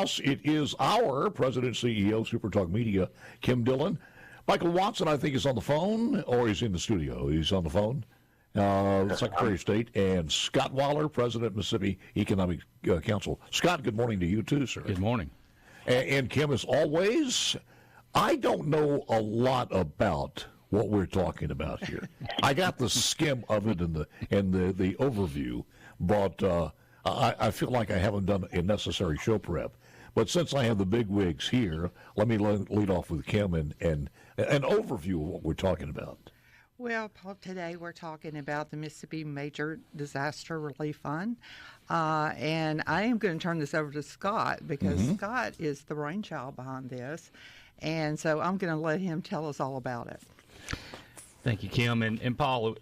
house. It is our President and CEO, SuperTalk Media, Kim Dillon. Michael Watson, I think, is on the phone, or he's in the studio. He's on the phone. Secretary of State, and Scott Waller, President, Mississippi Economic Council. Scott, good morning to you, too, sir. Good morning. And Kim, as always, I don't know a lot about what we're talking about here. I got the skim of it and the overview, but I feel like I haven't done a necessary show prep. But since I have the big wigs here, let me lead off with Kim and an overview of what we're talking about. Well, Paul, today we're talking about the Mississippi Major Disaster Relief Fund. And I am going to turn this over to Scott because Scott is the brainchild behind this. And so I'm going to let him tell us all about it. Thank you, Kim. And Paul,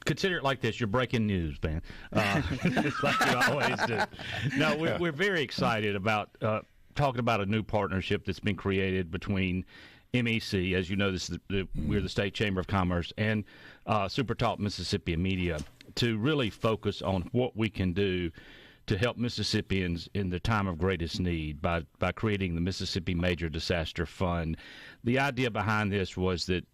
consider it like this. You're breaking news, man. It's like you always do. No, we're very excited about talking about a new partnership that's been created between MEC, as you know, we're the State Chamber of Commerce, and SuperTalk Mississippi Media, to really focus on what we can do to help Mississippians in the time of greatest need by creating the Mississippi Major Disaster Fund. The idea behind this was that,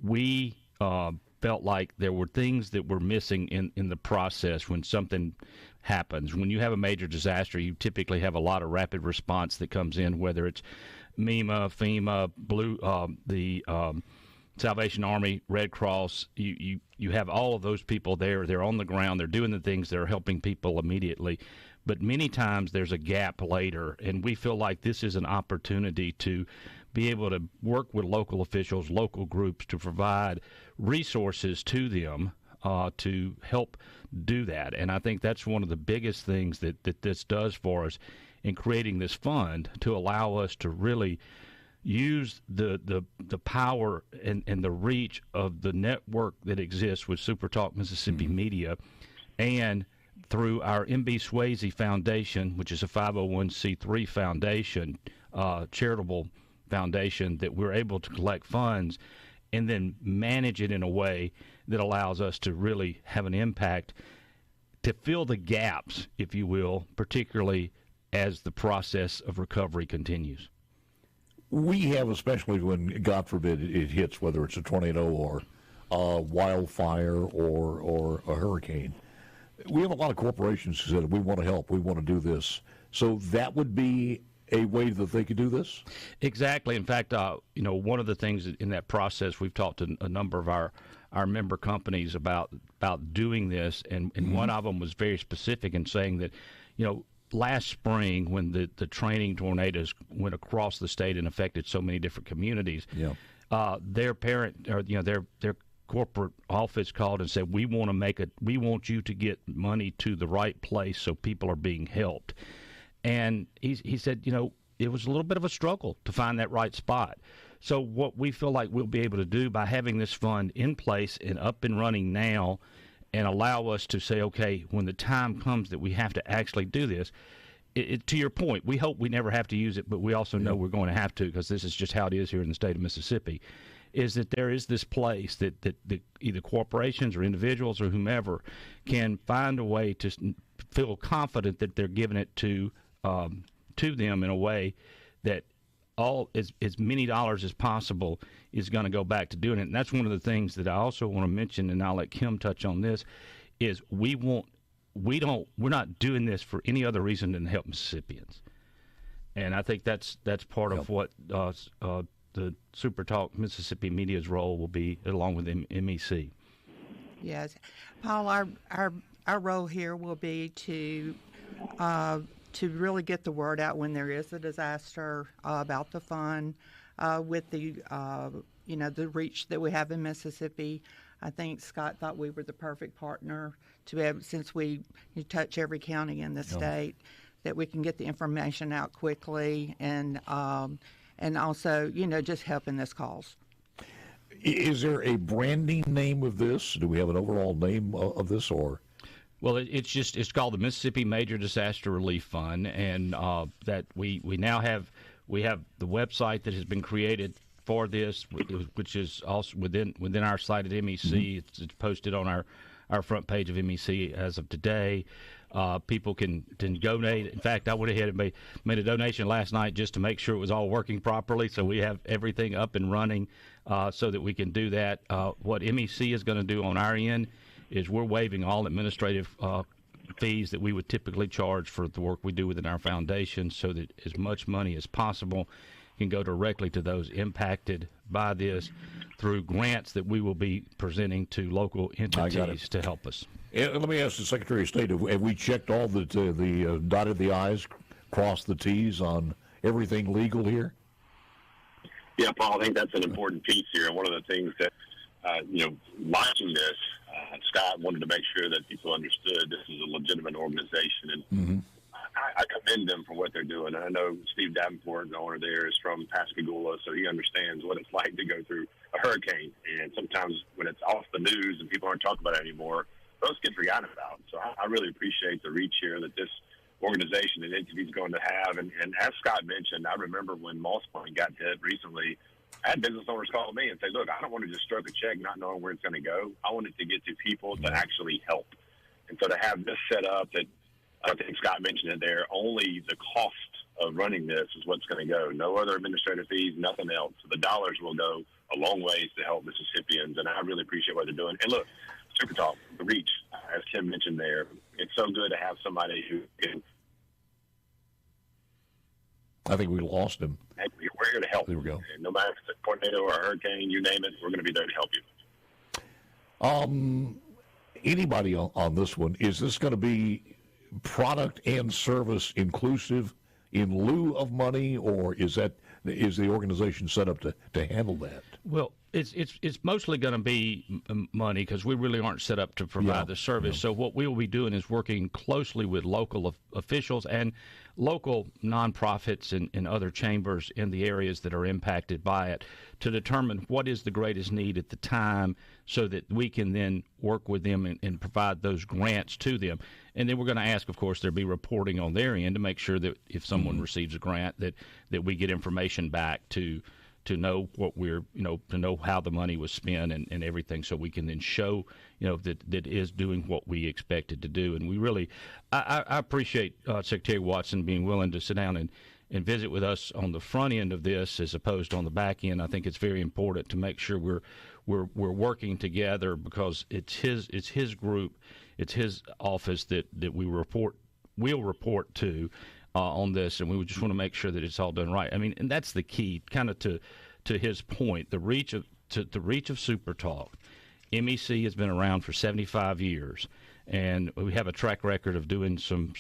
we felt like there were things that were missing in the process when something happens. When you have a major disaster, you typically have a lot of rapid response that comes in, whether it's MEMA, FEMA, the Salvation Army, Red Cross. You have all of those people there. They're on the ground. They're doing the things that are helping people immediately. But many times there's a gap later, and we feel like this is an opportunity to be able to work with local officials, local groups, to provide resources to them to help do that. And I think that's one of the biggest things that this does for us in creating this fund, to allow us to really use the power and the reach of the network that exists with SuperTalk Mississippi Media, and through our MB Swayze Foundation, which is a 501c3 foundation, charitable foundation, that we're able to collect funds and then manage it in a way that allows us to really have an impact to fill the gaps, if you will, particularly as the process of recovery continues. We have, especially when, God forbid, it hits, whether it's a tornado or a wildfire or a hurricane, we have a lot of corporations who said, we want to help, we want to do this. So that would be a way that they could do this? Exactly. In fact, one of the things in that process, we've talked to a number of our member companies about doing this, and one of them was very specific in saying that, last spring, when the training tornadoes went across the state and affected so many different communities, their corporate office called and said, we want you to get money to the right place so people are being helped. And he said, it was a little bit of a struggle to find that right spot. So what we feel like we'll be able to do by having this fund in place and up and running now, and allow us to say, okay, when the time comes that we have to actually do this, to your point, we hope we never have to use it, but we also know we're going to have to, because this is just how it is here in the state of Mississippi, is that there is this place that either corporations or individuals or whomever can find a way to feel confident that they're giving it to them in a way that as many dollars as possible is going to go back to doing it. And that's one of the things that I also want to mention, and I'll let Kim touch on this, is we're not doing this for any other reason than to help Mississippians. And I think that's part of what the SuperTalk Mississippi Media's role will be, along with MEC. Yes. Paul, our role here will be to really get the word out when there is a disaster about the fund, with the reach that we have in Mississippi. I think Scott thought we were the perfect partner to have, since we touch every county in the state, that we can get the information out quickly and also, just helping this cause. Is there a branding name of this? Do we have an overall name of this, or? Well, it's called the Mississippi Major Disaster Relief Fund, and that we now have the website that has been created for this, which is also within our site at MEC. It's posted on our front page of MEC as of today. People can donate. In fact, I went ahead and made a donation last night just to make sure it was all working properly, so we have everything up and running so that we can do that. What MEC is going to do on our end is we're waiving all administrative fees that we would typically charge for the work we do within our foundation, so that as much money as possible can go directly to those impacted by this through grants that we will be presenting to local entities to help us. Let me ask the Secretary of State, have we checked all the dotted the I's, crossed the T's on everything legal here? Yeah, Paul, I think that's an important piece here. And one of the things that, launching this, Scott wanted to make sure that people understood this is a legitimate organization. And I commend them for what they're doing. And I know Steve Davenport, the owner there, is from Pascagoula, so he understands what it's like to go through a hurricane. And sometimes when it's off the news and people aren't talking about it anymore, those get forgotten about. So I really appreciate the reach here that this organization and entity is going to have. And as Scott mentioned, I remember when Moss Point got hit recently, I had business owners call me and say, look, I don't want to just stroke a check not knowing where it's going to go. I want it to get to people to actually help. And so to have this set up that, I think Scott mentioned it there, only the cost of running this is what's going to go. No other administrative fees, nothing else. So the dollars will go a long ways to help Mississippians, and I really appreciate what they're doing. And look, SuperTalk, the reach, as Tim mentioned there, it's so good to have somebody who can. I think we lost him. Hey, we're here to help. There we go. And no matter if it's a tornado or a hurricane, you name it, we're going to be there to help you. Anybody on this one, is this going to be product and service inclusive in lieu of money, or is the organization set up to handle that? Well, it's mostly going to be money, because we really aren't set up to provide the service. So what we will be doing is working closely with local officials and local nonprofits and other chambers in the areas that are impacted by it to determine what is the greatest need at the time, so that we can then work with them and provide those grants to them. And then we're going to ask, of course, there be reporting on their end to make sure that if someone receives a grant, that we get information back to know what we're, to know how the money was spent and everything, so we can then show, that it is doing what we expected to do. And we really, I appreciate Secretary Watson being willing to sit down and visit with us on the front end of this as opposed to on the back end. I think it's very important to make sure we're working together, because it's his group, it's his office that we'll report to on this, and we just want to make sure that it's all done right. I mean, and that's the key, kind of to his point, the reach of SuperTalk. MEC has been around for 75 years, and we have a track record of doing some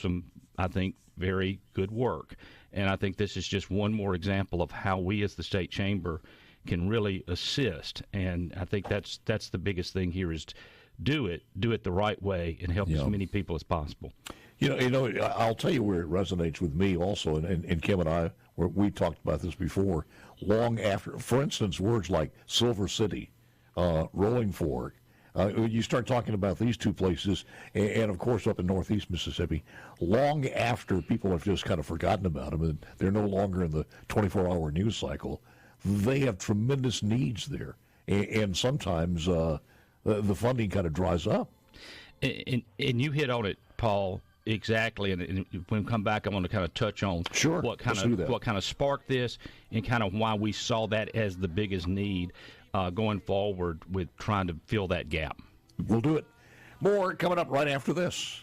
I think very good work. And I think this is just one more example of how we as the state chamber can really assist. And I think that's the biggest thing here, is do it the right way and help as many people as possible. I'll tell you where it resonates with me also, and Kim and I, we talked about this before, long after, for instance, words like Silver City, Rolling Fork. You start talking about these two places, and of course up in northeast Mississippi, long after people have just kind of forgotten about them, and they're no longer in the 24-hour news cycle, they have tremendous needs there. And sometimes the funding kind of dries up. And you hit on it, Paul. Exactly, and when we come back, I want to kind of touch on what kind of sparked this, and kind of why we saw that as the biggest need going forward with trying to fill that gap. We'll do it. More coming up right after this.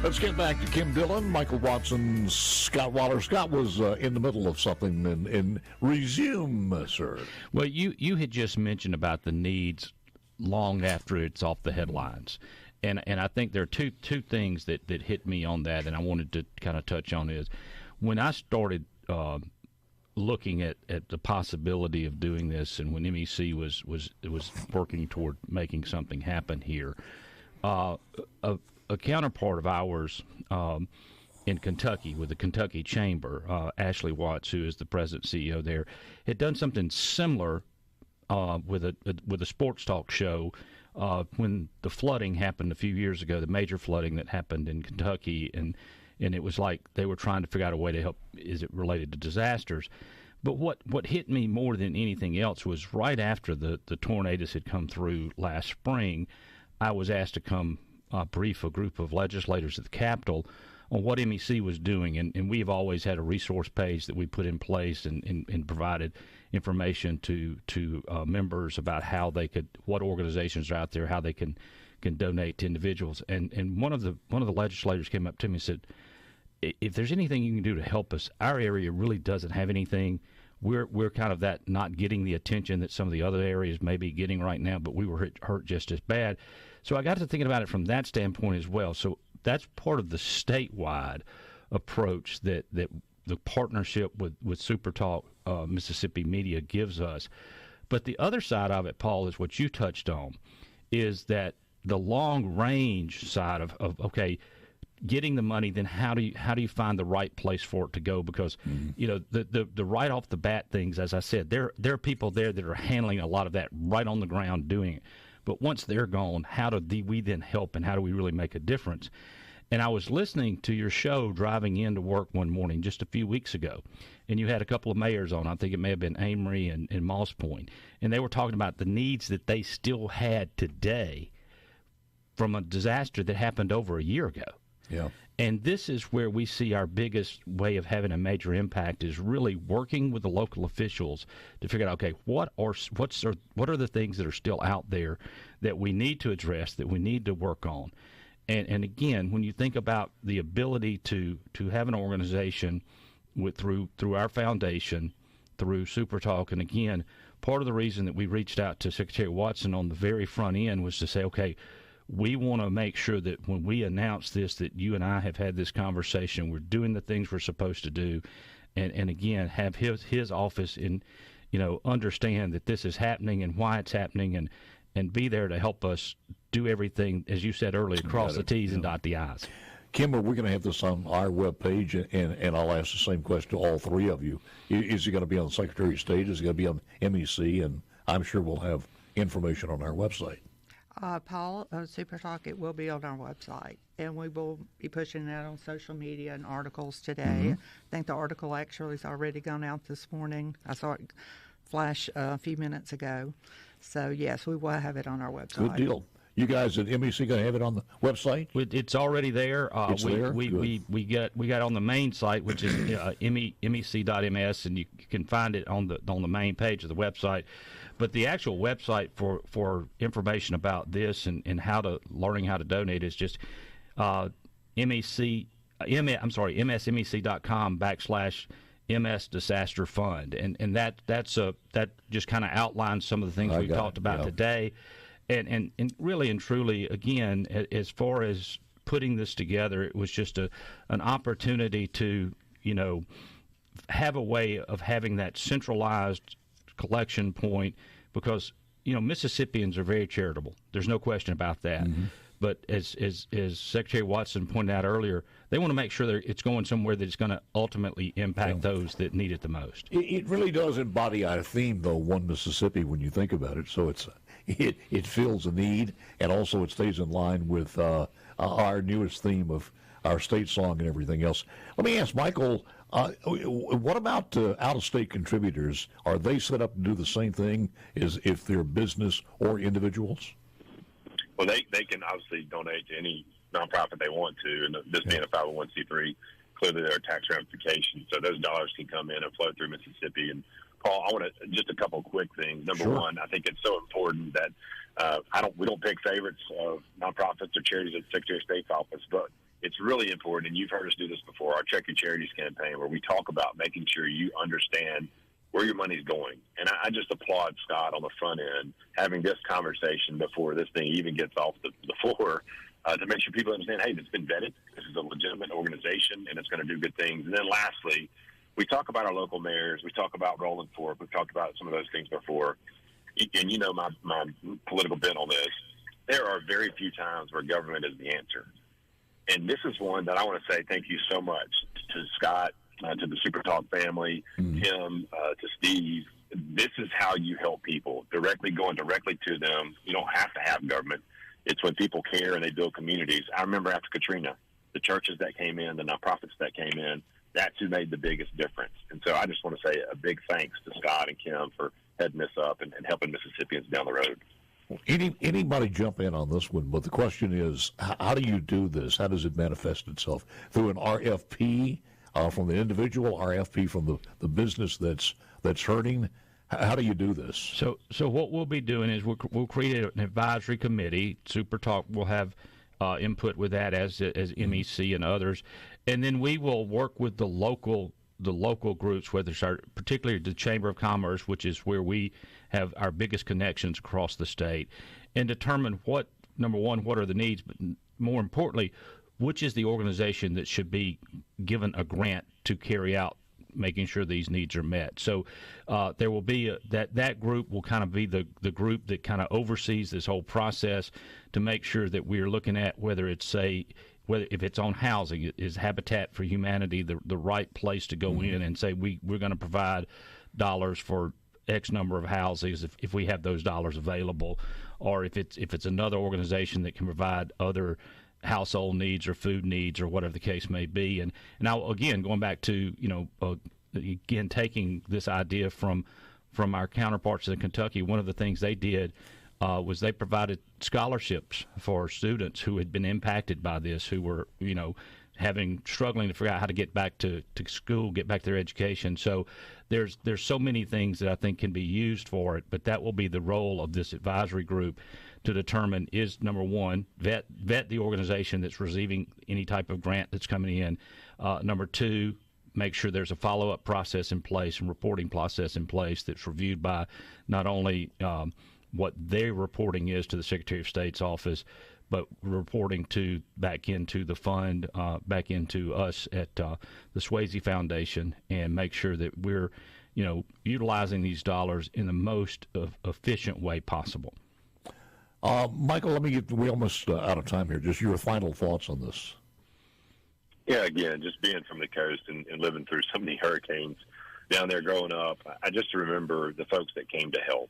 Let's get back to Kim Dillon, Michael Watson, Scott Waller. Scott was in the middle of something, and resume, sir. Well, you had just mentioned about the needs long after it's off the headlines. And I think there are two things that hit me on that, and I wanted to kind of touch on is when I started looking at the possibility of doing this, and when MEC was working toward making something happen here, a counterpart of ours in Kentucky with the Kentucky Chamber, Ashley Watts, who is the president CEO there, had done something similar with a sports talk show when the flooding happened a few years ago, the major flooding that happened in Kentucky, and it was like they were trying to figure out a way to help. Is it related to disasters? But what hit me more than anything else was right after the tornadoes had come through last spring, I was asked to come brief a group of legislators at the Capitol on what MEC was doing, and we've always had a resource page that we put in place and provided information to members about how they could, what organizations are out there, how they can donate to individuals. And one of the legislators came up to me and said, if there's anything you can do to help us, our area really doesn't have anything. We're kind of that not getting the attention that some of the other areas may be getting right now, but we were hurt just as bad. So I got to thinking about it from that standpoint as well. So that's part of the statewide approach that the partnership with SuperTalk Mississippi Media gives us. But the other side of it, Paul, is what you touched on, is that the long range side of okay, getting the money, then how do you find the right place for it to go? Because you know, the right off the bat things, as I said, there are people there that are handling a lot of that right on the ground doing it. But once they're gone, how do we then help, and how do we really make a difference? And I was listening to your show driving into work one morning just a few weeks ago, and you had a couple of mayors on. I think it may have been Amory and Moss Point, and they were talking about the needs that they still had today from a disaster that happened over a year ago. Yeah. And this is where we see our biggest way of having a major impact is really working with the local officials to figure out, okay, what are the things that are still out there that we need to address, that we need to work on. And again, when you think about the ability to have an organization through our foundation, through SuperTalk, and again, part of the reason that we reached out to Secretary Watson on the very front end was to say, okay, we want to make sure that when we announce this, that you and I have had this conversation, we're doing the things we're supposed to do, and again, have his office understand that this is happening and why it's happening, and be there to help us do everything, as you said earlier, cross the T's and dot the I's. Kimber, we're going to have this on our webpage, and I'll ask the same question to all three of you. Is it going to be on the Secretary of State? Is it going to be on MEC? And I'm sure we'll have information on our website. Paul, SuperTalk, it will be on our website, and we will be pushing that on social media and articles today. I think the article actually has already gone out this morning. I saw it flash a few minutes ago. So, yes, we will have it on our website. Good deal. You guys at MEC going to have it on the website? It's already there. It's there? We got on the main site, which is mec.ms, and you can find it on the main page of the website. But the actual website for information about this and learning how to donate is just msmec.com/MS Disaster Fund, and that just kind of outlines some of the things we talked about today, and really and truly, again, as far as putting this together, it was just an opportunity to have a way of having that centralized collection point, because Mississippians are very charitable. There's no question about that. But as Secretary Watson pointed out earlier, they want to make sure that it's going somewhere that it's going to ultimately impact those that need it the most. It really does embody our theme, though, One Mississippi, when you think about it. So it fills a need, and also it stays in line with our newest theme of our state song and everything else. Let me ask Michael, what about out-of-state contributors? Are they set up to do the same thing as if they're business or individuals? Well, they can obviously donate to any nonprofit they want to, and this being a 501c3, clearly there are tax ramifications, so those dollars can come in and flow through Mississippi. And Paul, I want to just a couple quick things. Number one, I think it's so important that we don't pick favorites of nonprofits or charities at the Secretary of State's office, but it's really important, and you've heard us do this before, our Check Your Charities campaign, where we talk about making sure you understand where your money's going. And I just applaud Scott on the front end having this conversation before this thing even gets off the floor to make sure people understand, hey, it's been vetted. This is a legitimate organization, and it's going to do good things. And then lastly, we talk about our local mayors. We talk about Rolling Fork. We've talked about some of those things before. And you know my political bent on this. There are very few times where government is the answer. And this is one that I want to say thank you so much to Scott, to the SuperTalk family, Tim, to Steve. This is how you help people, going directly to them. You don't have to have government. It's when people care and they build communities. I remember after Katrina, the churches that came in, the nonprofits that came in, that's who made the biggest difference. And so I just want to say a big thanks to Scott and Kim for heading this up and helping Mississippians down the road. Anybody jump in on this one, but the question is, how do you do this? How does it manifest itself? Through an RFP from the individual, RFP from the business that's hurting? How do you do this? So what we'll be doing is we'll create an advisory committee. SuperTalk will have input with that as MEC and others, and then we will work with the local groups, whether it's particularly the Chamber of Commerce, which is where we have our biggest connections across the state, and determine number one, what are the needs, but more importantly, which is the organization that should be given a grant to carry out making sure these needs are met. So there will be that group will kind of be the group that kind of oversees this whole process to make sure that we're looking at whether if it's on housing, is Habitat for Humanity the right place to go in and say we're going to provide dollars for X number of houses if we have those dollars available, or if it's another organization that can provide other household needs or food needs or whatever the case may be. And now again, going back to again taking this idea from our counterparts in Kentucky, one of the things they did was they provided scholarships for students who had been impacted by this, who were struggling to figure out how to get back to school, get back to their education. So there's so many things that I think can be used for it, but that will be the role of this advisory group to determine is, number one, vet the organization that's receiving any type of grant that's coming in. Number two, make sure there's a follow-up process in place and reporting process in place that's reviewed by not only what their reporting is to the Secretary of State's office, but reporting back into the fund, back into us at the Swayze Foundation, and make sure that we're, utilizing these dollars in the most efficient way possible. Michael, we're almost out of time here. Just your final thoughts on this. Yeah, again, just being from the coast and living through so many hurricanes down there growing up, I just remember the folks that came to help.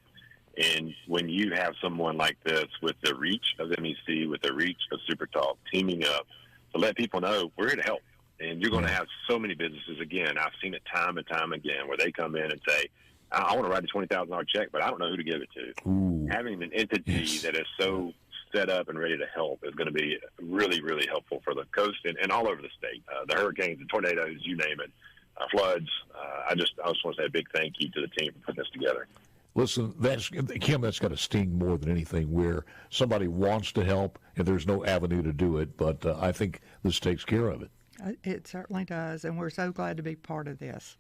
And when you have someone like this with the reach of MEC, with the reach of SuperTalk, teaming up to let people know we're here to help. And you're going to have so many businesses, again, I've seen it time and time again, where they come in and say, I want to write a $20,000 check, but I don't know who to give it to. Ooh. Having an entity that is so set up and ready to help is going to be really, really helpful for the coast and all over the state. The hurricanes, the tornadoes, you name it, floods. I just want to say a big thank you to the team for putting this together. Listen, Kim, that's got to sting more than anything, where somebody wants to help and there's no avenue to do it, but I think this takes care of it. It certainly does, and we're so glad to be part of this.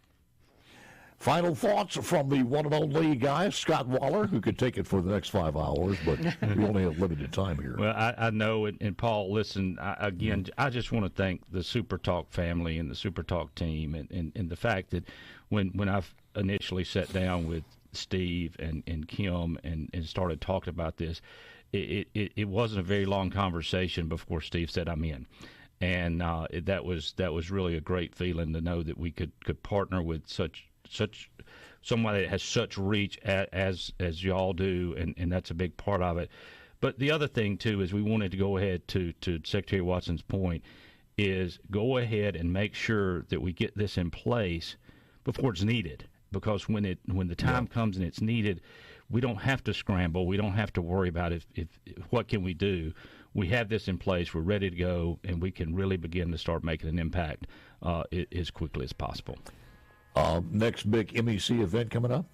Final thoughts from the one and only guy, Scott Waller, who could take it for the next 5 hours, but we only have limited time here. Well, I know, and Paul, listen, I just want to thank the SuperTalk family and the SuperTalk team, and the fact that when I initially sat down with Steve and Kim and started talking about this, it wasn't a very long conversation before Steve said, I'm in. And that was really a great feeling to know that we could partner with such somebody that has such reach as y'all do, and that's a big part of it. But the other thing too is we wanted to go ahead to Secretary Watson's point is go ahead and make sure that we get this in place before it's needed, because when the time comes and it's needed, we don't have to scramble. We don't have to worry about if what can we do. We have this in place. We're ready to go, and we can really begin to start making an impact as quickly as possible. Next big MEC event coming up?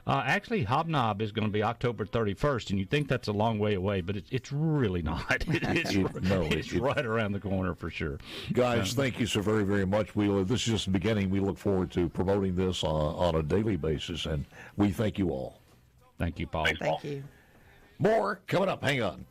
Actually, Hobnob is going to be October 31st, and you think that's a long way away, but it's really not. It's right around the corner for sure. Guys, thank you so very, very much. This is just the beginning. We look forward to promoting this on a daily basis, and we thank you all. Thank you, Paul. Thanks, Paul. Thank you. More coming up. Hang on.